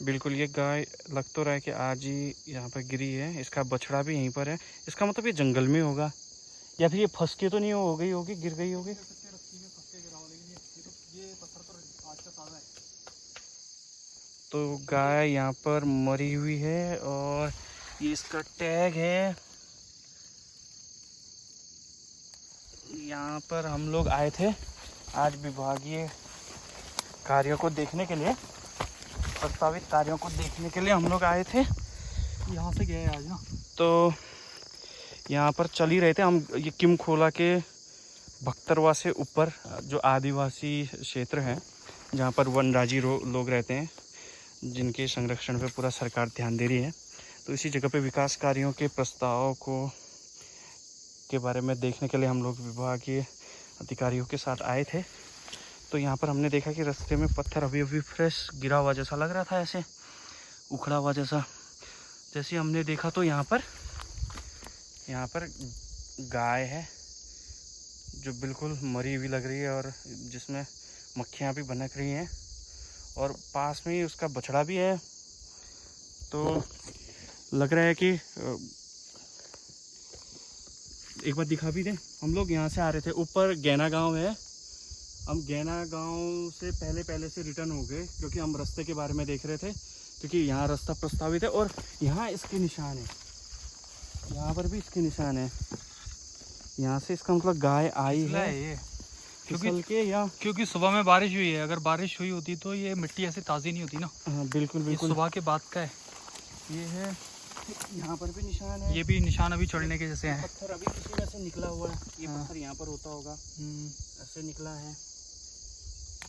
बिल्कुल ये गाय लग तो रहा है कि आज ही यहाँ पर गिरी है। इसका बछड़ा भी यहीं पर है। इसका मतलब ये जंगल में होगा या फिर ये फंस के तो नहीं हो गई होगी, गिर गई होगी। तो गाय यहाँ पर मरी हुई है और ये इसका टैग है। यहाँ पर हम लोग आए थे आज विभागीय कार्यों को देखने के लिए, प्रस्तावित कार्यों को देखने के लिए हम लोग आए थे। यहाँ से गए आज ना, तो यहाँ पर चल ही रहे थे हम। ये किम खोला के भक्तरवा से ऊपर जो आदिवासी क्षेत्र है जहाँ पर वनराजी लोग रहते हैं, जिनके संरक्षण पे पूरा सरकार ध्यान दे रही है, तो इसी जगह पे विकास कार्यों के प्रस्ताव के बारे में देखने के लिए हम लोग विभागीय अधिकारियों के साथ आए थे। तो यहाँ पर हमने देखा कि रास्ते में पत्थर अभी अभी फ्रेश गिरा हुआ जैसा लग रहा था, ऐसे उखड़ा हुआ जैसा। जैसे हमने देखा तो यहाँ पर गाय है जो बिल्कुल मरी हुई लग रही है और जिसमें मक्खियाँ भी भनक रही हैं, और पास में ही उसका बछड़ा भी है। तो लग रहा है कि एक बार दिखा भी दें। हम लोग यहाँ से आ रहे थे, ऊपर गैना गांव है। हम गैना गांव से पहले से रिटर्न हो गए क्योंकि हम रास्ते के बारे में देख रहे थे, क्योंकि यहाँ रास्ता प्रस्तावित है और यहाँ इसके निशान है, यहाँ पर भी इसके निशान है। यहाँ से इसका मतलब गाय आई है ये क्योंकि सुबह में बारिश हुई है। अगर बारिश हुई होती तो ये मिट्टी ऐसे ताज़ी नहीं होती ना। हाँ बिल्कुल ये सुबह के बाद का है। ये है, यहाँ पर भी निशान है। ये भी निशान अभी चढ़ने के जैसे हैं। पत्थर अभी किसी में से निकला हुआ है। ये पत्थर यहाँ पर होता होगा, ऐसे निकला है।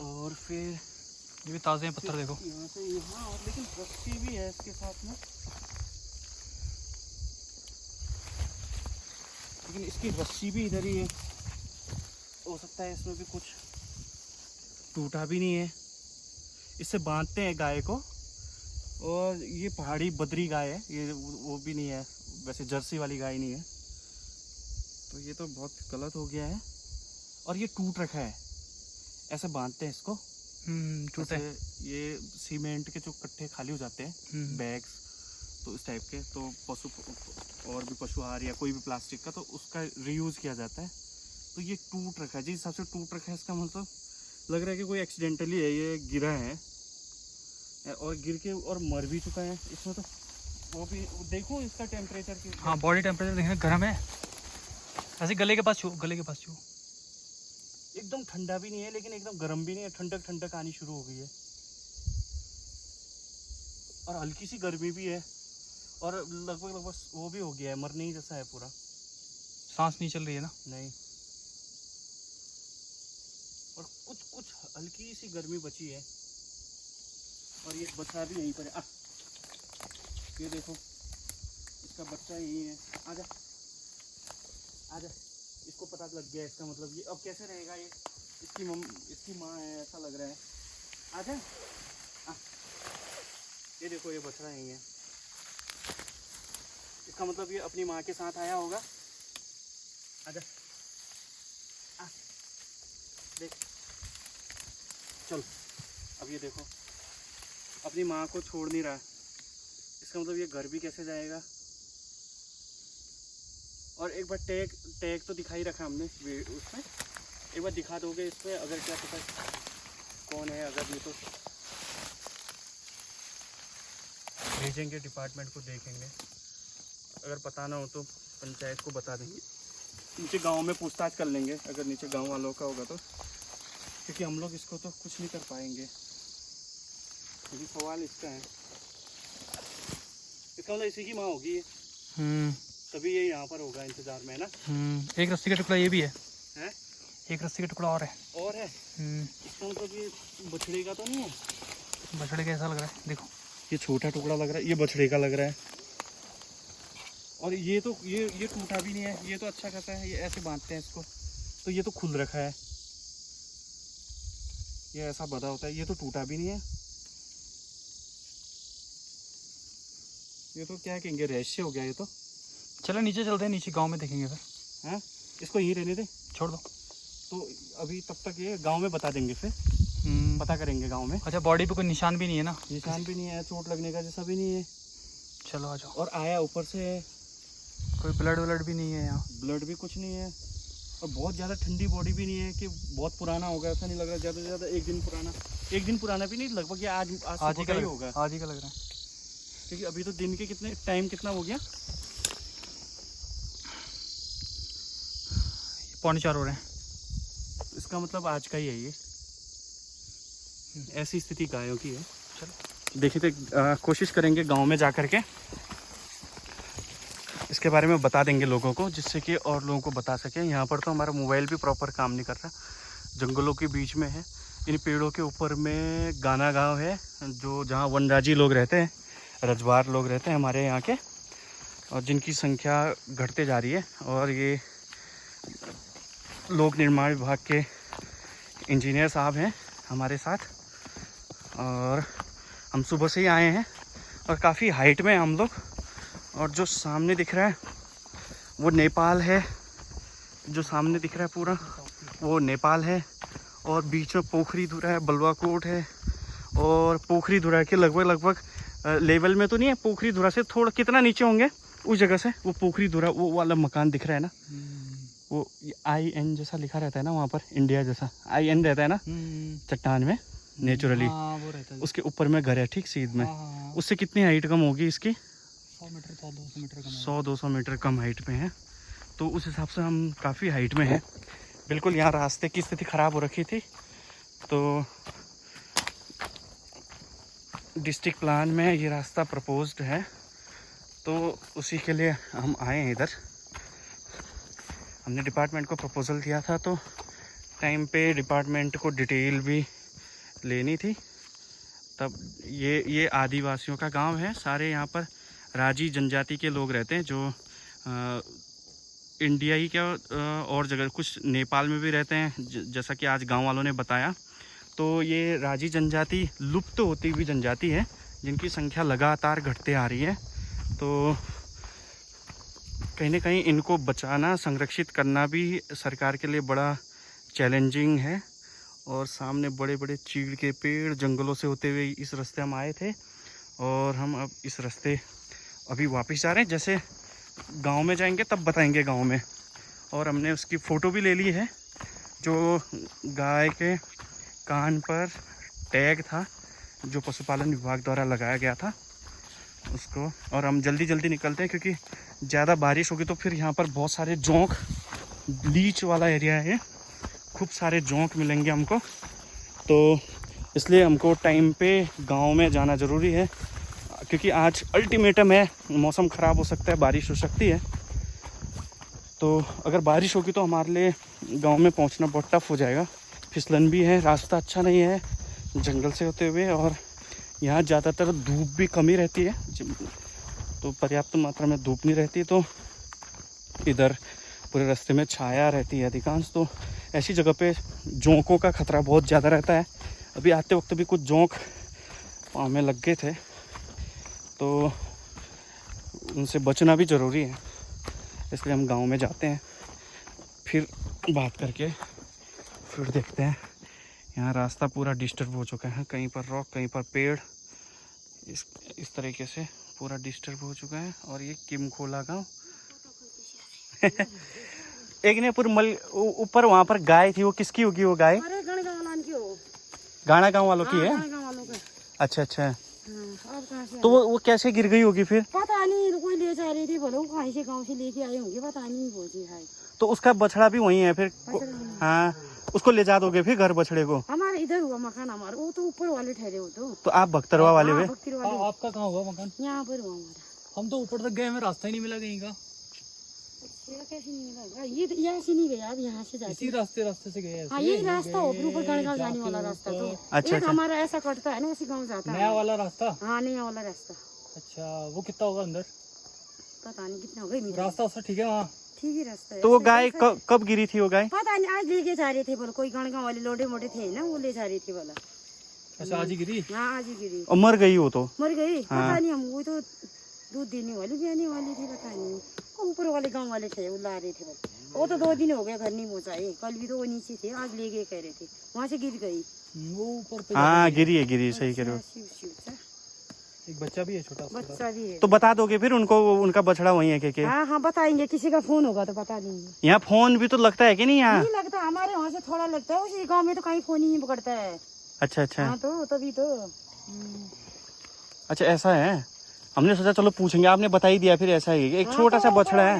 और फिर ये भी ताज़े हैं पत्थर, देखो यहाँ से यहाँ। और लेकिन रस्सी भी है इसके साथ में, लेकिन इसकी रस्सी भी इधर ही है। हो सकता है इसमें भी कुछ टूटा भी नहीं है। इससे बांधते हैं गाय को। और ये पहाड़ी बद्री गाय है, ये वो भी नहीं है, वैसे जर्सी वाली गाय नहीं है। तो ये तो बहुत गलत हो गया है। और ये टूट रखा है, ऐसे बांधते हैं इसको। टूटे ये सीमेंट के जो कट्टे खाली हो जाते हैं, बैग्स, तो इस टाइप के, तो पशु और भी पशु आहार या कोई भी प्लास्टिक का, तो उसका रीयूज़ किया जाता है। तो ये टूट रखा है, जिस हिसाब से टूट रखा है इसका मतलब लग रहा है कि कोई एक्सीडेंटली है, ये गिरा है और गिर के और मर भी चुका है। इसमें तो वो भी देखो इसका टेम्परेचर की। हाँ, बॉडी टेम्परेचर देखने गर्म है, ऐसे गले के पास छू, गले के पास छू। एकदम ठंडा भी नहीं है लेकिन एकदम गर्म भी नहीं है, ठंडक ठंडक आनी शुरू हो गई है और हल्की सी गर्मी भी है और लगभग वो भी हो गया है, मरने ही जैसा है पूरा। सांस नहीं चल रही है ना? नहीं। और कुछ हल्की सी गर्मी बची है। और ये बच्चा भी यहीं पर है। ये देखो इसका बच्चा यही है। आजा आजा, इसको पता लग गया इसका मतलब। ये अब कैसे रहेगा, ये इसकी माँ है ऐसा लग रहा है। आजा, ये देखो ये बछड़ा यही है। इसका मतलब ये अपनी माँ के साथ आया होगा। आजा, देख, चल। अब ये देखो अपनी माँ को छोड़ नहीं रहा। इसका मतलब ये घर भी कैसे जाएगा। और एक बार टैग तो दिखाई रखा हमने उसमें, एक बार दिखा दोगे इसमें, अगर क्या पता कौन है। अगर नहीं तो भेजेंगे डिपार्टमेंट को, देखेंगे। अगर पता ना हो तो पंचायत को बता देंगे, नीचे गांव में पूछताछ कर लेंगे अगर नीचे गांव वालों का होगा तो, क्योंकि हम लोग इसको तो कुछ नहीं कर पाएंगे। यही सवाल इसका है। इसका मतलब इसी की माँ होगी ये, तभी ये यहाँ पर होगा इंतजार में, है ना। एक रस्सी का टुकड़ा ये भी है, हैं? एक रस्सी का टुकड़ा और है। इसका मतलब ये बछड़े का तो नहीं है। बछड़े का ऐसा लग रहा है, देखो ये छोटा टुकड़ा लग रहा है, ये बछड़े का लग रहा है। और ये तो ये टूटा भी नहीं है, ये तो अच्छा खासा है। ये ऐसे बांधते हैं इसको, तो ये तो खुल रखा है, ये ऐसा बंधा होता है। ये तो टूटा भी नहीं है। ये तो क्या कहेंगे, रहस्य हो गया ये तो। चलो नीचे चलते हैं, नीचे गांव में देखेंगे फिर। हैं, इसको यहीं रहने दे, छोड़ दो। तो अभी तब तक ये गांव में बता देंगे फिर। पता करेंगे गांव में। अच्छा, बॉडी पे कोई निशान भी नहीं है ना? निशान भी नहीं है, चोट लगने का जैसा भी नहीं है। चलो आ जाओ। और आया ऊपर से, कोई ब्लड भी नहीं है यहाँ? ब्लड भी कुछ नहीं है। और बहुत ज़्यादा ठंडी बॉडी भी नहीं है कि बहुत पुराना होगा, ऐसा नहीं लग रहा। ज़्यादा से ज़्यादा एक दिन पुराना भी नहीं, लगभग ये आज ही का होगा। आज ही का लग रहा है, क्योंकि अभी तो दिन के टाइम कितना हो गया? 3:45 हो रहे हैं। इसका मतलब आज का ही है ये। ऐसी स्थिति गायों की है। चलो देखिए तो कोशिश करेंगे गांव में जा कर के इसके बारे में बता देंगे लोगों को, जिससे कि और लोगों को बता सकें। यहाँ पर तो हमारा मोबाइल भी प्रॉपर काम नहीं कर रहा, जंगलों के बीच में है। इन पेड़ों के ऊपर में गाना गांव है, जो जहाँ वनराजी लोग रहते हैं, रजवार लोग रहते हैं हमारे यहाँ के, और जिनकी संख्या घटते जा रही है। और ये लोक निर्माण विभाग के इंजीनियर साहब हैं हमारे साथ, और हम सुबह से ही आए हैं और काफ़ी हाइट में हैं हम लोग। और जो सामने दिख रहा है वो नेपाल है, जो सामने दिख रहा है पूरा वो नेपाल है। और बीच में पोखरीधुरा है, बलवाकोट है, और पोखरीधुरा के लगभग लेवल में तो नहीं है, पोखरीधुरा से थोड़ा कितना नीचे होंगे उस जगह से वो पोखरीधुरा, वो वाला मकान दिख रहा है ना, वो IN जैसा लिखा रहता है ना वहाँ पर, इंडिया जैसा IN रहता है ना चट्टान में नेचुरली, वो रहता है। उसके ऊपर में घर है ठीक सीध में। हाँ। उससे कितनी हाइट कम होगी इसकी? 100 मीटर 200 मीटर कम है। 100-200 मीटर कम हाइट पे है। तो उस हिसाब से हम काफ़ी हाइट में हैं। बिल्कुल यहाँ रास्ते की स्थिति ख़राब हो रखी थी, तो डिस्ट्रिक्ट प्लान में ये रास्ता प्रपोज्ड है, तो उसी के लिए हम आए हैं इधर। हमने डिपार्टमेंट को प्रपोज़ल दिया था, तो टाइम पे डिपार्टमेंट को डिटेल भी लेनी थी। तब ये आदिवासियों का गांव है, सारे यहाँ पर राजी जनजाति के लोग रहते हैं, जो इंडिया ही क्या और जगह कुछ नेपाल में भी रहते हैं, जैसा कि आज गांव वालों ने बताया। तो ये राजी जनजाति लुप्त होती हुई जनजाति है, जिनकी संख्या लगातार घटते आ रही है। तो कहीं ना कहीं इनको बचाना, संरक्षित करना भी सरकार के लिए बड़ा चैलेंजिंग है। और सामने बड़े बड़े चीड़ के पेड़ जंगलों से होते हुए इस रास्ते हम आए थे, और हम अब इस रास्ते अभी वापस जा रहे हैं। जैसे गांव में जाएंगे तब बताएंगे गांव में। और हमने उसकी फ़ोटो भी ले ली है, जो गाय के कान पर टैग था, जो पशुपालन विभाग द्वारा लगाया गया था उसको। और हम जल्दी जल्दी निकलते हैं, क्योंकि ज़्यादा बारिश होगी तो फिर यहाँ पर बहुत सारे जोंक, लीच वाला एरिया है, खूब सारे जोंक मिलेंगे हमको। तो इसलिए हमको टाइम पे गांव में जाना ज़रूरी है, क्योंकि आज अल्टीमेटम है, मौसम ख़राब हो सकता है, बारिश हो सकती है। तो अगर बारिश होगी तो हमारे लिए गांव में पहुंचना बहुत टफ हो जाएगा। फिसलन भी है, रास्ता अच्छा नहीं है जंगल से होते हुए, और यहाँ ज़्यादातर धूप भी कम ही रहती है, तो पर्याप्त मात्रा में धूप नहीं रहती। तो इधर पूरे रास्ते में छाया रहती है अधिकांश। तो ऐसी जगह पे जोंकों का खतरा बहुत ज़्यादा रहता है। अभी आते वक्त भी कुछ जोंक पाँव में लग गए थे, तो उनसे बचना भी ज़रूरी है। इसलिए हम गांव में जाते हैं, फिर बात करके फिर देखते हैं। यहाँ रास्ता पूरा डिस्टर्ब हो चुका है, कहीं पर रॉक, कहीं पर पेड़, इस तरीके से पूरा डिस्टर्ब हो चुका है। और ये किमखोला गांव एक ने मल ऊपर वहाँ पर गाय थी, वो किसकी होगी वो गाय? गाना गांव वालों की है। अच्छा अच्छा, तो वो कैसे गिर गई होगी फिर? पता नहीं, कोई ले जा रही थी, बोलो कहीं से गांव से लेके आए होंगे, पता नहीं वो जी है। तो उसका बछड़ा भी वही है फिर? हाँ, उसको ले जा दोगे फिर घर बछड़े को? हमारे इधर हुआ मकान, हमारा वो तो ऊपर वाले ठहरे हो। तो आप भक्तरवा वाले हुए? आपका कहाँ हुआ मकान? यहाँ पर हुआ हमारा। हम तो ऊपर तक गए, हमें रास्ता ही नहीं मिला कहीं का। कैसे नहीं मिला? ये यहाँ से नहीं गया, अब यहाँ से जाते। इसी रास्ते से गए। हाँ, यही रास्ता हो, ऊपर गणगांव जाने वाला रास्ता। तो अच्छा, एक हमारा ऐसा कटता है ना, उसी गाँव जाता है। नया वाला रास्ता? हाँ, नया वाला रास्ता। अच्छा, वो कितना होगा अंदर? पता नहीं कितना होगा। रास्ता उसका ठीक है वहाँ? ठीक ही रास्ता है। तो वो गाय कब गिरी थी वो गाय? पता नहीं, आज लेके जा रहे थे बोलो, कोई गणगांव वाले लोटे मोटे थे ना, वो ले जा रही थी बोला। अच्छा, आज ही गिरी? हाँ, आज ही गिरी। और मर गई वो तो? मर गई, पता नहीं, हम वो तो दूध देने वाली भी आने वाली थी, पता नहीं। ऊपर वाले गांव वाले थे, वो ला रहे थे। वो तो 2 दिन हो गए घर नहीं पहुँचाए। कल भी तो वो नीचे थे, आज ले गए कह रहे थे, वहाँ से गिर गई। वो ऊपर पे हाँ गिरी सही कह रहे हो। शिव शिव सा एक बच्चा भी है छोटा सा। बच्चा भी है। तो बता दोगे फिर उनको उनका बछड़ा वही है के? हाँ हाँ बताएंगे, किसी का फोन होगा तो बता देंगे। यहाँ फोन भी तो लगता है कि नहीं यहाँ? नहीं लगता, हमारे वहाँ से थोड़ा लगता है, उसी गांव में तो कहीं फोन ही नहीं पकड़ता है। अच्छा अच्छा। हाँ तो तभी तो। अच्छा ऐसा है, हमने सोचा चलो पूछेंगे, आपने बता ही दिया फिर ऐसा ही एक हाँ, छोटा तो सा वो बछड़ा है।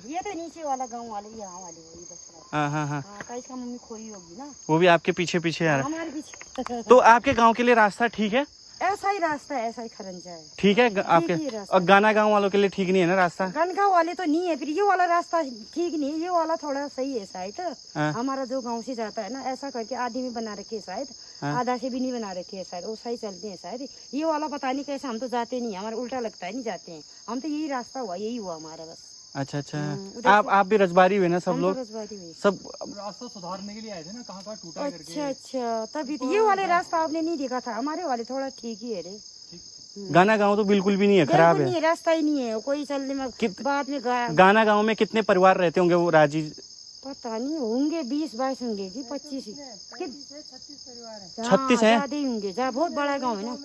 ये तो नीचे वाला गांव वाले, यहाँ वाले वही बछड़ा। हाँ हाँ हाँ, हाँ तो इसका मम्मी खोई होगी ना, वो भी आपके पीछे पीछे आ रहा है। हमारे पीछे। तो आपके गांव के लिए रास्ता ठीक है? ऐसा ही रास्ता है, ऐसा ही खरंजा है। ठीक है आपके, ही रास्ता। और गाना गांव वालों के लिए ठीक नहीं है ना रास्ता? गनगांव वाले तो नहीं है, फिर ये वाला रास्ता ठीक नहीं है, ये वाला थोड़ा सही है शायद। हाँ। हमारा जो गांव से जाता है ना, ऐसा करके आधी में बना रखे है शायद, आधा से भी नहीं बना रखे है शायद, वो सही चलते हैं शायद। ये वाला पता नहीं कैसे, हम तो जाते नहीं, हमारा उल्टा लगता है, नहीं जाते हैं हम तो। यही रास्ता हुआ, यही हुआ हमारा बस। अच्छा अच्छा। उधर आप भी रजबारी हुए ना सब हम लोग? तो रजबाड़ी हुई। सब रास्ता सुधारने के लिए आए थे ना, कहाँ टूटा है करके। अच्छा अच्छा, तभी तो ये वाले रास्ता आपने नहीं देखा था, हमारे वाले थोड़ा ठीक ही है रे। गाना गांव तो बिल्कुल भी नहीं है, खराब बिल्कुल है। नहीं, रास्ता ही नहीं है, कोई चलने में बाद में गाना गांव में कितने परिवार रहते होंगे वो राजी? पता नहीं, होंगे 20-22 होंगे कि 25 36 है? ज्यादा ही होंगे, जहाँ बहुत बड़ा गांव है ना।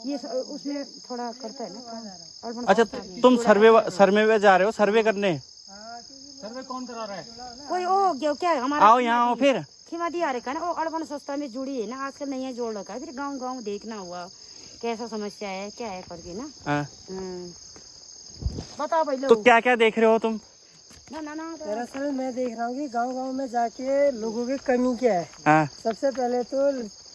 ये उसमें थोड़ा करता है ना काम। अच्छा तुम सर्वे में जा रहे हो, सर्वे करने? सर्वे कौन करा रहा है? कोई ओ क्या है हमारा, आओ यहाँ आओ फिर। खिमादी आ रखा है ना, वो अड़बन सस्ता में जुड़ी है ना, आजकल नहीं है, जोड़ रखा है। फिर गाँव गाँव देखना हुआ कैसा समस्या है क्या है करके ना। हाँ। बताओ भाई तो लोग। क्या क्या देख रहे हो तुम? ना दरअसल मैं देख रहा हूँ कि गांव-गांव में जाके लोगों की कमी क्या है। हाँ। सबसे पहले तो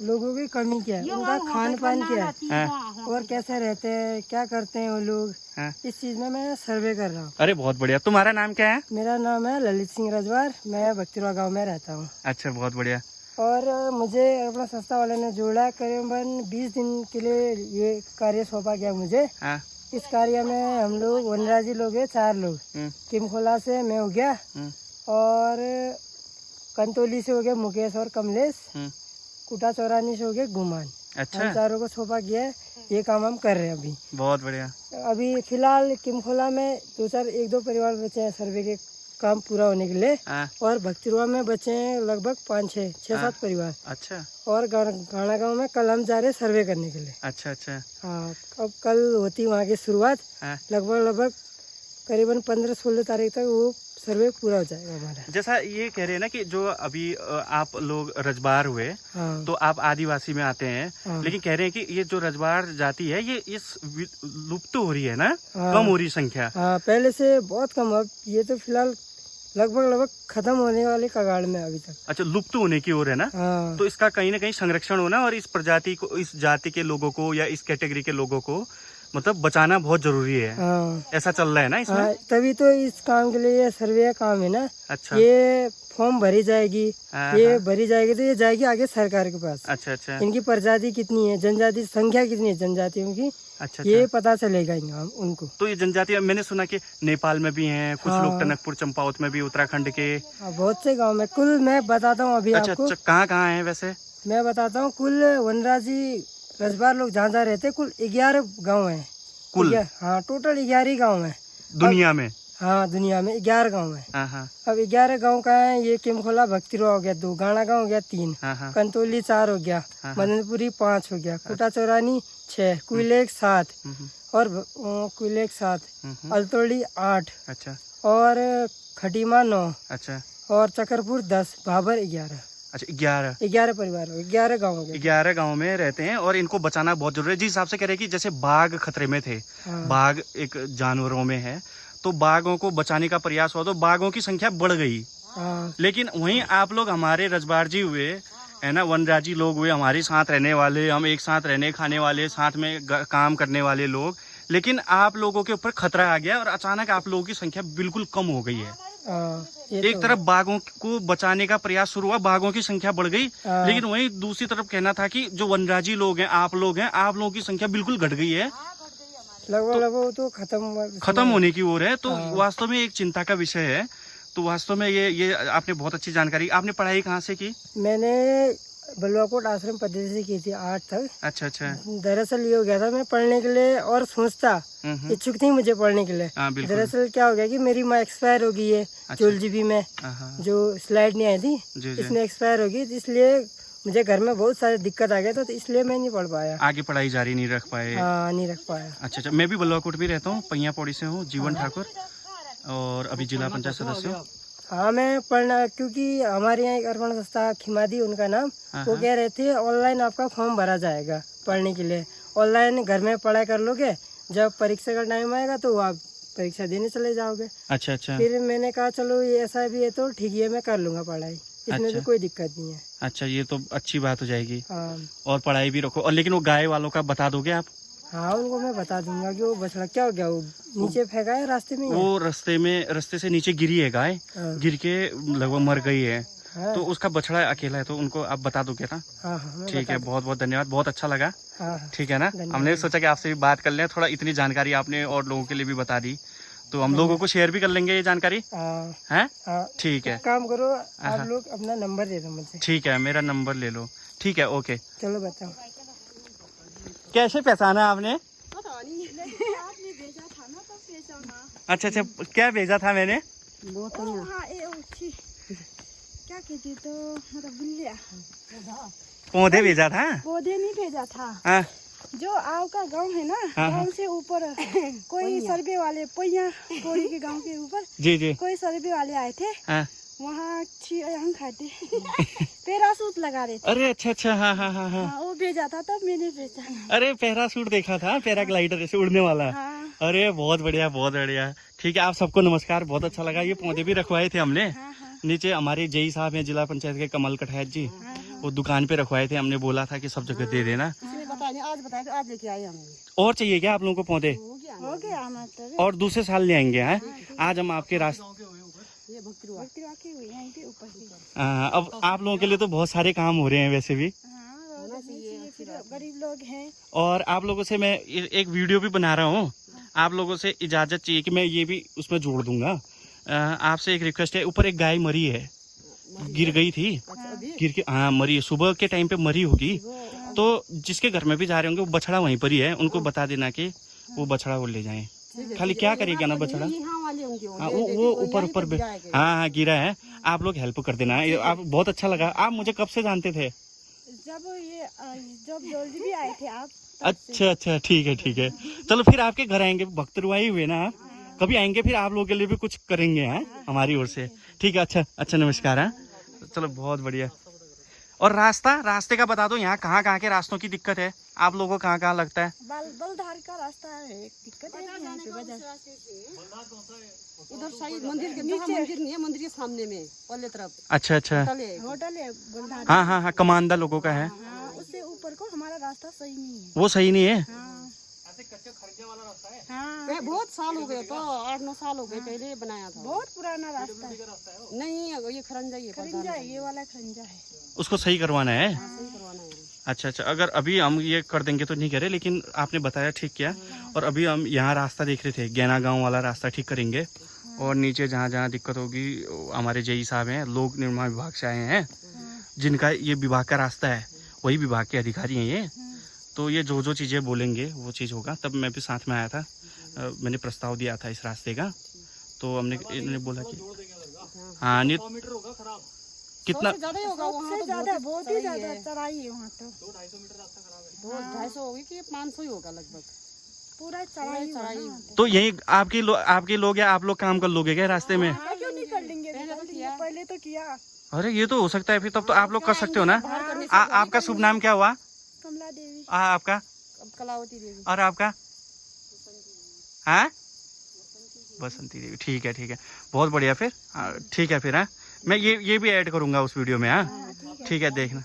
लोगों की कमी क्या है, उनका खान पान क्या है, और कैसे रहते हैं, क्या करते हैं वो लोग। हाँ। इस चीज में मैं सर्वे कर रहा हूँ। अरे बहुत बढ़िया। तुम्हारा नाम क्या है? मेरा नाम है ललित सिंह रजवार, मैं भक्तिरवा गाँव में रहता हूँ। अच्छा बहुत बढ़िया। और मुझे अपना संस्था वाले ने जोड़ा, करीबन 20 दिन के लिए ये कार्य सौंपा गया मुझे। हाँ। इस कार्य में हम लोग वनराजी लोग हैं, 4 लोग। किमखोला से मैं हो गया, और कंतोली से हो गया मुकेश और कमलेश, कुटा चौरानी से हो गया गुमान। अच्छा। हम 4 को सौंपा गया है, ये काम हम कर रहे हैं अभी। बहुत बढ़िया। अभी फिलहाल किमखोला में 1-2 परिवार बचे हैं सर्वे के काम पूरा होने के लिए, हाँ। और भक्तिरवा में बचे हैं लगभग 5-6-7 परिवार। अच्छा। और गाना गाँव में कल हम जा रहे हैं सर्वे करने के लिए। अच्छा अच्छा। हाँ, अब कल होती वहाँ की शुरुआत। हाँ। लगभग करीबन 15-16 तारीख तक वो सर्वे पूरा हो जाएगा हमारा। जैसा ये कह रहे हैं ना कि जो अभी आप लोग रजबार हुए, हाँ। तो आप आदिवासी में आते हैं। हाँ। लेकिन कह रहे हैं कि ये जो रजबार जाति है ये इस लुप्त हो रही है ना। हाँ। कम हो रही संख्या। हाँ, पहले से बहुत कम, अब ये तो फिलहाल लगभग खत्म होने वाले कगाड़ में अभी तक। अच्छा, लुप्त होने की ओर है ना। हाँ। तो इसका कहीं ना कहीं संरक्षण होना और इस प्रजाति को, इस जाति के लोगों को या इस कैटेगरी के लोगों को मतलब बचाना बहुत जरूरी है। हाँ। ऐसा चल रहा है ना इसमें। हाँ, तभी तो इस काम के लिए ये सर्वे का काम है ना। अच्छा। ये फॉर्म भरी जाएगी, हाँ, ये हाँ। भरी जाएगी तो ये जाएगी आगे सरकार के पास। अच्छा अच्छा। इनकी प्रजाति कितनी है, जनजाति संख्या कितनी है जनजातियों की, अच्छा ये अच्छा। पता चलेगा उनको। तो ये जनजाति मैंने सुना कि नेपाल में भी हैं कुछ हाँ। लोग, टनकपुर चंपावत में भी, उत्तराखंड के। बहुत से गांव में, कुल मैं बताता हूँ अभी अच्छा आपको। अच्छा, कहाँ कहाँ है वैसे? मैं बताता हूँ, कुल वनराजी रजबार लोग जहाँ जहाँ रहते कुल 11 गाँव है। कुल? हाँ, टोटल 11 गाँव है दुनिया में। हाँ, दुनिया में 11 गाँव है। हाँ हाँ। अब 11 गाँव का है, ये किमखोला भक्तिरवा हो गया 2, गाना गाँव हो गया 3, हाँ हाँ। कंतोली 4 हो गया, हाँ। मदनपुरी 5 हो गया, कुटा चौरानी 6, कुलेक 7, और कुलेक 7, अलतोड़ी 8, अच्छा और खटीमा 9, अच्छा, और चकरपुर 10, भाबर 11। अच्छा 11 परिवार हो, 11 गाँव हो गए। 11 गाँव में रहते हैं और इनको बचाना बहुत जरूरी है। जिस हिसाब से कह रहे हैं कि जैसे बाघ खतरे में थे, हाँ। बाघ एक जानवरों में है, तो बाघों को बचाने का प्रयास हुआ तो बाघों की संख्या बढ़ गई। हाँ। लेकिन वहीं आप लोग हमारे रजबार जी हुए है ना, वनराजी लोग हुए, हमारे साथ रहने वाले, हम एक साथ रहने खाने वाले, साथ में काम करने वाले लोग, लेकिन आप लोगों के ऊपर खतरा आ गया और अचानक आप लोगों की संख्या बिल्कुल कम हो गई है। एक तरफ बाघों को बचाने का प्रयास शुरू हुआ, बाघों की संख्या बढ़ गई, लेकिन वहीं दूसरी तरफ कहना था कि जो वनराजी लोग हैं, आप लोगों की संख्या बिल्कुल घट गई है, लगभग तो खत्म होने की ओर है। तो वास्तव में एक चिंता का विषय है। तो वास्तव में ये आपने बहुत अच्छी जानकारी, आपने पढ़ाई कहाँ से की? मैंने बलुआकोट आश्रम पद्धति से की थी 8 तक। अच्छा अच्छा। दरअसल ये हो गया था, मैं पढ़ने के लिए और सोचता, इच्छुक थी मुझे पढ़ने के लिए। बिल्कुल। दरअसल क्या हो गया कि मेरी माँ एक्सपायर हो गई है। अच्छा। 12 GB में जो स्लाइड नहीं आई थी, इसमें एक्सपायर हो गई, इसलिए मुझे घर में बहुत सारे दिक्कत आ गए, तो इसलिए मैं नहीं पढ़ पाया। आगे पढ़ाई जारी नहीं रख पाए? हाँ, नहीं रख पाया। अच्छा अच्छा। मैं भी बलुआकोट भी रहता हूँ, पैया पौड़ी से हूँ, जीवन ठाकुर, और अभी जिला पंचायत सदस्य हूँ। हाँ, मैं पढ़ना, क्योंकि हमारे यहाँ एक अर्पण संस्था खिमादी उनका नाम, वो कह रहे थे ऑनलाइन आपका फॉर्म भरा जाएगा पढ़ने के लिए। ऑनलाइन घर में पढ़ाई कर लोगे, जब परीक्षा का टाइम आएगा तो आप परीक्षा देने चले जाओगे। अच्छा अच्छा। फिर मैंने कहा चलो ये ऐसा भी है तो ठीक है, मैं कर लूंगा पढ़ाई, इसमें भी कोई दिक्कत नहीं है। अच्छा, ये तो अच्छी बात हो जाएगी। हाँ, और पढ़ाई भी रखो। और लेकिन वो गाय वालों का बता दोगे आप? हाँ, उनको मैं बता दूंगा कि वो बछड़ा क्या हो गया, वो नीचे फेंका है रास्ते में। वो रास्ते से नीचे गिरी है गाय, गिर के लगभग मर गई है। हाँ। तो उसका बछड़ा अकेला है, तो उनको आप बता दोगे ना? हाँ हाँ, ठीक है, बहुत बहुत धन्यवाद, बहुत अच्छा लगा। हाँ, ठीक है ना, हमने सोचा कि आपसे भी बात कर लें, थोड़ा इतनी जानकारी आपने और लोगों के लिए भी बता दी, तो हम लोगों को शेयर भी कर लेंगे ये जानकारी। हैं? ठीक है, काम करो आप लोग, अपना नंबर दे दो मुझे। ठीक है, मेरा नंबर ले लो। ठीक है, ओके। चलो बताओ। कैसे पहचाना आपने? अच्छा अच्छा, क्या भेजा था मैंने? क्या कहती तो मतलब बुल्लिया पौधे भेजा था? पौधे नहीं भेजा था। हाँ। जो आपका गांव है ना, गांव से ऊपर कोई सर्वे वाले, पैया पौड़ी के गांव के ऊपर जी जी, कोई सर्वे वाले आए थे। हाँ। वहाँ हम खाते पैरासूट लगा रहे थे। अरे अच्छा अच्छा, हाँ हाँ हाँ हाँ, वो भेजा था तब मैंने पहचाना। अरे पैरासूट देखा था, पैराग्लाइडर ऐसे उड़ने वाला। हाँ। अरे बहुत बढ़िया, बहुत बढ़िया। ठीक है, आप सबको नमस्कार, बहुत अच्छा लगा। ये पौधे भी रखवाए थे हमने। हाँ, हाँ। नीचे हमारे जेई साहब हैं जिला पंचायत के, कमल कठैत जी, वो दुकान पे रखवाए थे। हमने बोला था कि सब जगह दे देना। आज बताया तो आज लेके आए हमने। और चाहिए क्या आप लोगों को पौधे? हो गया हमारा। और दूसरे साल ले आएंगे। हैं, आज हम आपके रास्ते, अब आप लोगों के लिए तो बहुत सारे काम हो रहे हैं वैसे भी, गरीब लोग हैं। और आप लोगों से मैं एक वीडियो भी बना रहा हूँ। आप लोगों से इजाजत चाहिए कि मैं ये भी उसमें जोड़ दूंगा। आपसे एक रिक्वेस्ट है, ऊपर एक गाय मरी है, गिर गई थी, गिर के, हाँ मरी है, सुबह के टाइम पे मरी होगी। तो जिसके घर में भी जा रहे होंगे, वो बछड़ा वहीं पर ही है, उनको बता देना कि वो बछड़ा वो ले जाएं। खाली क्या करेगा ना बछड़ा, हाँ वो ऊपर हाँ हाँ गिरा है। आप लोग हेल्प कर देना। आप बहुत अच्छा लगा। आप मुझे कब से जानते थे? जब जल्दी भी आए थे आप। अच्छा अच्छा, ठीक है ठीक है। चलो फिर आपके घर आएंगे, भक्तरुआई हुए ना आप, कभी आएंगे फिर आप लोगों के लिए भी कुछ करेंगे हैं हमारी ओर से। ठीक है, अच्छा अच्छा, नमस्कार। है, चलो बहुत बढ़िया। और रास्ते का बता दो, यहाँ कहाँ कहाँ के रास्तों की दिक्कत है आप लोगों को, कहाँ कहाँ लगता है? बलधार का रास्ता है, दिक्कत है यहाँ पे उधर साइड मंदिर के नीचे, मंदिर नहीं है, मंदिर के सामने में पहले तरफ। अच्छा अच्छा, होटल है बलधार। हाँ हाँ हाँ, कमांदा लोगों का है। उससे ऊपर को हमारा रास्ता सही नहीं है। वो सही नहीं है? हाँ, बहुत साल हो गए, तो 8-9 साल हो गए पहले बनाया था। बहुत पुराना रास्ता है। नहीं, ये खरंजा है, ये वाला खरंजा है, उसको सही करवाना है। सही करवाना है। अच्छा अच्छा, अगर अभी हम ये कर देंगे तो नहीं करे, लेकिन आपने बताया ठीक किया। और अभी हम यहाँ रास्ता देख रहे थे, गैना गांव वाला रास्ता ठीक करेंगे। और नीचे जहाँ जहाँ दिक्कत होगी, हमारे जेई साहब हैं, लोक निर्माण विभाग से आए हैं, जिनका ये विभाग का रास्ता है, वही विभाग के अधिकारी हैं ये। तो ये जो जो चीज़ें बोलेंगे वो चीज़ होगा। तब मैं भी साथ में आया था, मैंने प्रस्ताव दिया था इस रास्ते का, तो हमने इन्होंने बोला कि हाँ नहीं कितना ज्यादा होगा वहाँ, तो ज्यादा, बहुत ही ज्यादा चढ़ाई है वहाँ। तो 200-250 होगी कि 500 ही होगा लगभग, पूरा चढ़ाई। तो यही आपके लोग या आप लोग काम कर लोगे क्या रास्ते में? क्यों नहीं कर लेंगे, पहले तो किया। अरे ये तो हो सकता है फिर, तब तो आप लोग कर सकते हो ना। आपका शुभ नाम क्या हुआ? कमला देवी। आपका? कलावती देवी। और आपका? हाँ, बसंती देवी। ठीक है ठीक है, बहुत बढ़िया। फिर ठीक है फिर। हाँ, मैं ये भी ऐड करूंगा उस वीडियो में। हाँ ठीक है, देखना।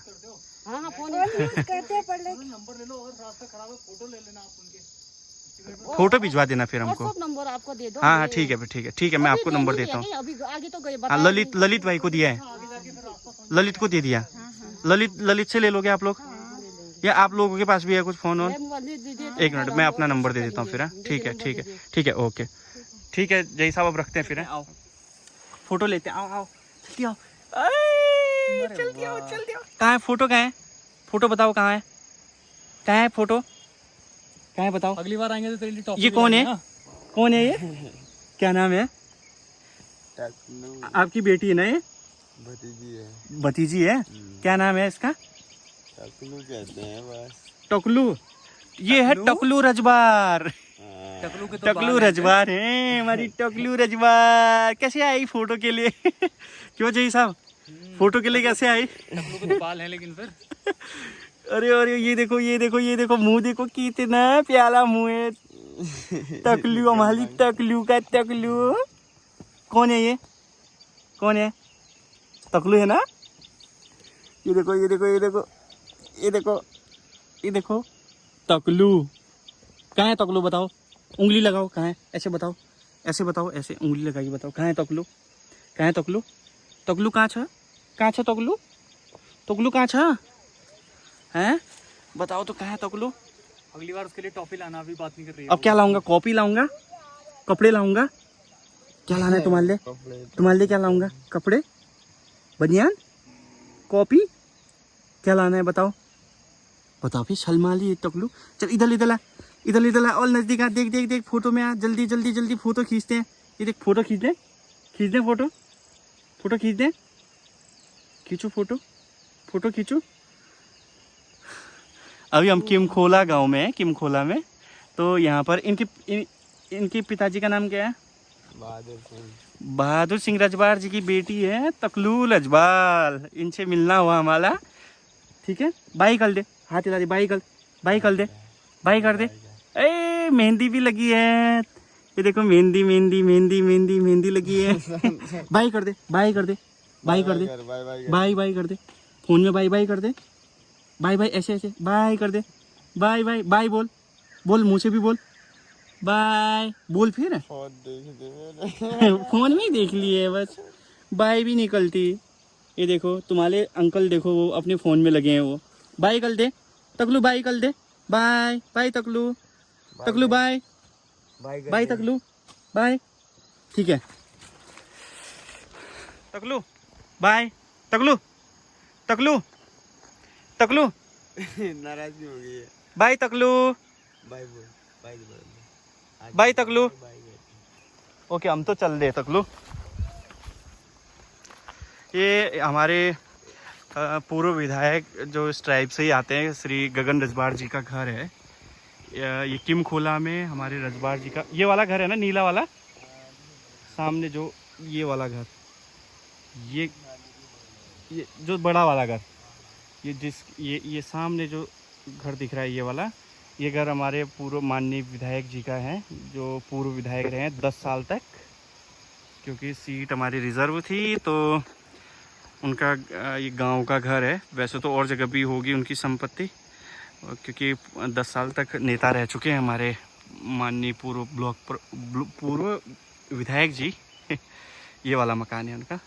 हाँ, फोन करते पहले नंबर ले लो, और रास्ता खराब है फोटो ले लेना आप उनके, फोटो भिजवा देना फिर हमको। नंबर आपको दे दो। हाँ हाँ ठीक है ठीक है ठीक है, मैं आपको नंबर देता हूँ। अभी आगे तो गए, ललित भाई को दिया है, ललित को दे दिया। ललित से ले लोगे आप लोग, या आप लोगों के पास भी है कुछ फोन ऑन? एक मिनट, मैं अपना नंबर दे देता हूँ फिर। ठीक है ठीक है ठीक है, ओके ठीक है। जय साहब, अब रखते हैं फिर। आओ फोटो लेते हैं, आओ आओ जल्दी आओ। चल दिया कहाँ है फोटो, कहाँ है फोटो, बताओ कहाँ है, कहाँ है फोटो, कहाँ है बताओ। अगली बार आएंगे तो तेरे लिए टॉफी ये कौन है, हाँ? कौन है ये, क्या नाम है, आपकी बेटी है ना ये, भतीजी है, क्या नाम है इसका, टकलू कहते हैं बस। टकलू, ये है टकलू रजबार, टकलू के तो टकलू बाल हैं। रजबार है हमारी टकलू रजबार। कैसे आई फोटो के लिए क्यों जय साहब, फोटो के लिए कैसे आई। टकलू के तो बाल हैं लेकिन फिर अरे अरे ये देखो ये देखो ये देखो मुंह देखो कितना प्याला मुंह है, टकलू हमारी टकलू का टकलू। कौन है ये, कौन है, टकलू है ना, ये देखो ये देखो ये देखो ये देखो ये देखो टकलू, कहाँ है टकलू बताओ, उंगली लगाओ कहाँ है, ऐसे बताओ, ऐसे बताओ, ऐसे उंगली लगाइए बताओ कहाँ है टकलू, कहाँ है टकलू, टकलू कहाँ छ, कहाँ छ टकलू, टकलू कहाँ छ हैं, बताओ तो कहाँ है टकलू। अगली बार उसके लिए टॉफी लाना, अभी बात नहीं कर रही है अब क्या लाऊंगा, कॉपी लाऊंगा, कपड़े लाऊंगा, क्या लाना है तुम्हारे लिए, तुम्हारे लिए क्या लाऊंगा, कपड़े, बनियान, कॉपी, क्या लाना है बताओ, बताओ फिर शलमाली टकलू। चल इधर इधर ला, इधर इधर ला, और नजदीक आ, देख देख देख फोटो में आ, जल्दी जल्दी जल्दी फोटो खींचते हैं, ये देख फोटो खींच दे फोटो, फोटो खींच दे, खींचो फोटो, फोटो खींचो। अभी हम किमखोला गांव में हैं, किमखोला में, तो यहाँ पर इनके पिताजी का नाम क्या है, बहादुर सिंह रजबार जी की बेटी है तकलू रजबाल, इनसे मिलना हुआ हमारा, ठीक है। बाई कर दे, हाथ हिला दे, बाई कर, बाई कर दे, बाई कर दे। ए मेहंदी भी लगी है, ये देखो मेहंदी मेहंदी मेहंदी मेहंदी मेहंदी लगी है। बाई कर दे, बाई कर दे, बाई कर दे, बाई बाई कर दे, फोन में बाई बाई कर दे, बाई बाई ऐसे ऐसे बाई कर दे, बाई बाई बाई बोल, बोल मुँह से भी बोल, बाय बोल फिर फोन में ही देख लिए बस, बाय भी निकलती। ये देखो तुम्हारे अंकल देखो वो अपने फ़ोन में लगे हैं, वो बाय कर दे तकलू, बाय कर दे, बाय बाय तकलू, तकलू बाय बाय तकलू बाय, ठीक है तकलू बाय, तकलू तकलू तकलू नाराजगी हो गई है, बाय तकलू, बाय बोल, बाय बोल, बाय तकलू। ओके हम तो चल रहे तकलू। ये हमारे पूर्व विधायक जो इस ट्राइब से ही आते हैं, श्री गगन रजबार जी का घर है। ये किमखोला में हमारे रजबार जी का ये वाला घर है ना, नीला वाला सामने जो ये वाला घर, ये जो बड़ा वाला घर, ये सामने जो घर दिख रहा है ये वाला, ये घर हमारे पूर्व माननीय विधायक जी का है, जो पूर्व विधायक रहे हैं 10 साल तक, क्योंकि सीट हमारी रिज़र्व थी तो उनका ये गांव का घर है। वैसे तो और जगह भी होगी उनकी संपत्ति, क्योंकि 10 साल तक नेता रह चुके हैं हमारे माननीय पूर्व विधायक जी। ये वाला मकान है उनका,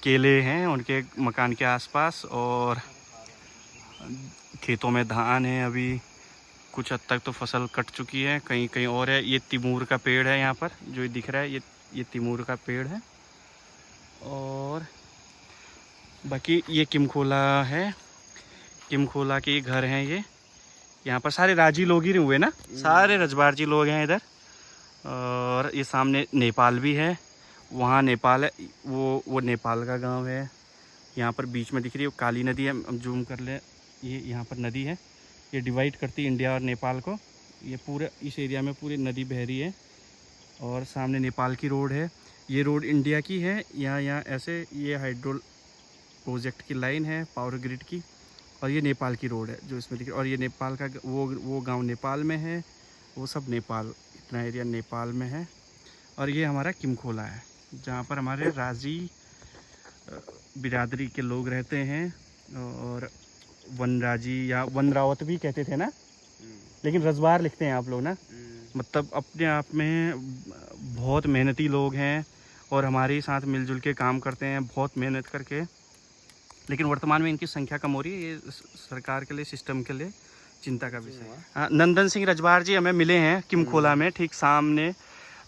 केले हैं उनके मकान के आसपास, और खेतों में धान है, अभी कुछ हद तक तो फसल कट चुकी है, कहीं कहीं और है। ये तिमूर का पेड़ है यहाँ पर जो दिख रहा है, ये तिमूर का पेड़ है। और बाकी ये किमखोला है, किमखोला के घर हैं ये। यहाँ पर सारे राजी लोग ही हुए ना, सारे रजबार जी लोग हैं इधर। और ये सामने नेपाल भी है, वहाँ नेपाल है, वो नेपाल का गांव है। यहाँ पर बीच में दिख रही है काली नदी है, हम जूम कर ले, ये यहाँ पर नदी है, ये डिवाइड करती है इंडिया और नेपाल को। ये पूरे इस एरिया में पूरी नदी बह रही है, और सामने नेपाल की रोड है। ये रोड इंडिया की है, यहाँ ऐसे ये हाइड्रो प्रोजेक्ट की लाइन है पावर ग्रिड की, और ये नेपाल की रोड है जो इसमें दिख रही है। और ये नेपाल का वो गांव नेपाल में है, वो सब नेपाल, इतना एरिया नेपाल में है। और ये हमारा किमखोला है, जहाँ पर हमारे राजी बिरादरी के लोग रहते हैं, और वनराजी या वनरावत भी कहते थे ना, लेकिन रजबार लिखते हैं आप लोग ना। मतलब अपने आप में बहुत मेहनती लोग हैं, और हमारे साथ मिलजुल के काम करते हैं बहुत मेहनत करके। लेकिन वर्तमान में इनकी संख्या कम हो रही है, ये सरकार के लिए, सिस्टम के लिए चिंता का विषय है। हाँ, नंदन सिंह रजबार जी हमें मिले हैं किमखोला में, ठीक सामने।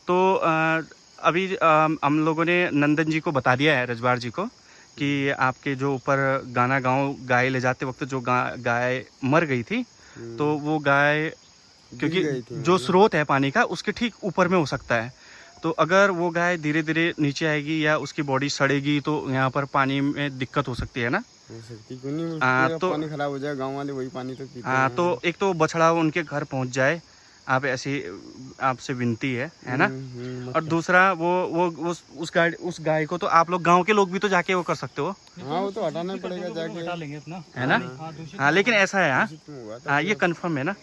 तो अभी हम लोगों ने नंदन जी को बता दिया है, रजबार जी को, कि आपके जो ऊपर गाना गाँव गाय ले जाते वक्त जो गाय मर गई थी, तो वो गाय गिर गई क्योंकि थी जो मतलब। स्रोत है पानी का उसके ठीक ऊपर में हो सकता है, तो अगर वो गाय धीरे धीरे नीचे आएगी या उसकी बॉडी सड़ेगी तो यहाँ पर पानी में दिक्कत हो सकती है ना। हो सकती, क्यों नहीं, तो तो पानी खराब हो जाए, गांव वाले वही पानी तो पीते हैं। तो एक तो बछड़ा उनके घर पहुँच जाए, आप ऐसी आपसे विनती है ना। और दूसरा वो उस गाय को तो आप लोग गांव के लोग भी तो जाके वो कर सकते हो। हाँ वो तो हटाना पड़ेगा जाके, हटा लेंगे अपना, है ना। हाँ लेकिन ऐसा है, हाँ ये कंफर्म है ना।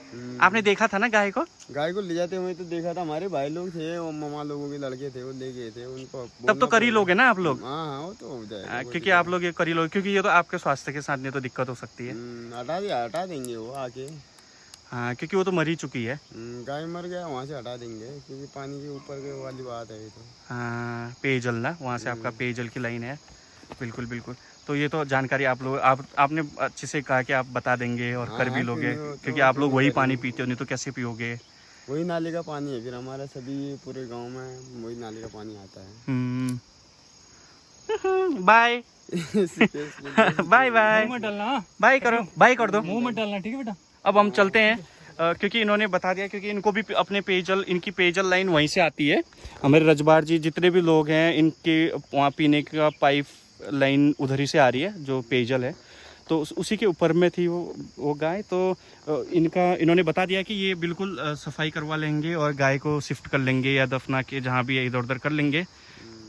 आपने देखा था ना गाय को? गाय को ले जाते हुए तो देखा था, हमारे भाई लोग थे और मामा लोगों के लड़के थे, वो ले गए थे उनको। तब तो करी लोग है ना आप लोग। हाँ वो तो हो जाएगा, क्योंकि आप लोग ये करी लोग, क्योंकि ये तो आपके स्वास्थ्य के साथ नहीं तो दिक्कत हो सकती है। हटा देंगे वो आके। हाँ क्योंकि वो तो मरी चुकी है। गाय मर गया वहाँ से हटा देंगे, क्योंकि पानी के ऊपर के वाली बात है ये तो। हाँ पेयजल ना, वहाँ से आपका पेयजल की लाइन है। बिल्कुल बिल्कुल। तो ये तो जानकारी आप लोग आपने अच्छे से कहा कि आप बता देंगे और कर भी लोगे, क्योंकि आप लोग वही पानी पीते हो, नहीं तो कैसे पियोगे। वही नाले का पानी है, फिर हमारा सभी पूरे गांव में वही नाले का पानी आता है। बाय बाय बाय मुंह मत डालना, बाय करो, बाय कर दो। मुंह मत डालना, ठीक है बेटा। अब हम चलते हैं, क्योंकि इन्होंने बता दिया, क्योंकि इनको भी अपने पेयजल, इनकी पेयजल लाइन वहीं से आती है। हमारे रजबार जी जितने भी लोग हैं, इनके वहाँ पीने का पाइप लाइन उधर ही से आ रही है, जो पेयजल है। तो उसी के ऊपर में थी वो गाय। तो इन्होंने बता दिया कि ये बिल्कुल सफाई करवा लेंगे और गाय को शिफ्ट कर लेंगे या दफना के जहाँ भी है इधर उधर कर लेंगे,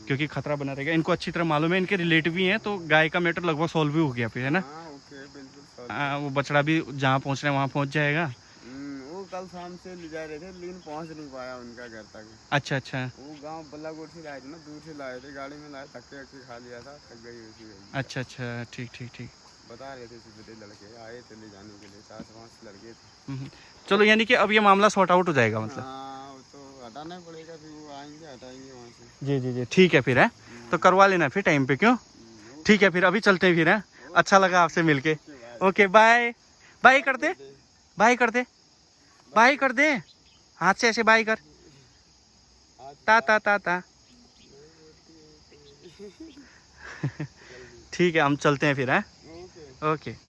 क्योंकि खतरा बना रहेगा। इनको अच्छी तरह मालूम है, इनके रिलेटिव भी हैं, तो गाय का मैटर लगभग सॉल्व भी हो गया फिर, है ना। वो बछड़ा भी जहाँ पहुँचना है वहाँ पहुँच जाएगा। वो कल शाम से ले जा रहे थे, लेकिन पहुंच नहीं पाया उनका घर तक। अच्छा। वो गांव बल्लाकोट से लाए थे ना, दूर से लाए थे, गाड़ी में लाए, थके खा लिया था, थक गई उसी। अच्छा ठीक। बता रहे थे सुबह लड़के आए थे ले जाने के लिए, 4-5 लड़के थे। चलो यानी कि अब ये मामला सॉर्ट आउट हो जाएगा मतलब। हाँ वो तो हटाना पड़ेगा, फिर वो आएंगे हटाएंगे वहाँ से। जी ठीक है फिर, है तो करवा लेना फिर टाइम पे, क्यों। ठीक है फिर अभी चलते हैं फिर, है। अच्छा लगा आपसे मिलके। Okay bye. बाय कर दे, बाय कर दे, बाय कर दे, हाथ से ऐसे बाय कर, ता ता ता ता। ठीक है हम चलते हैं फिर, है। ओके।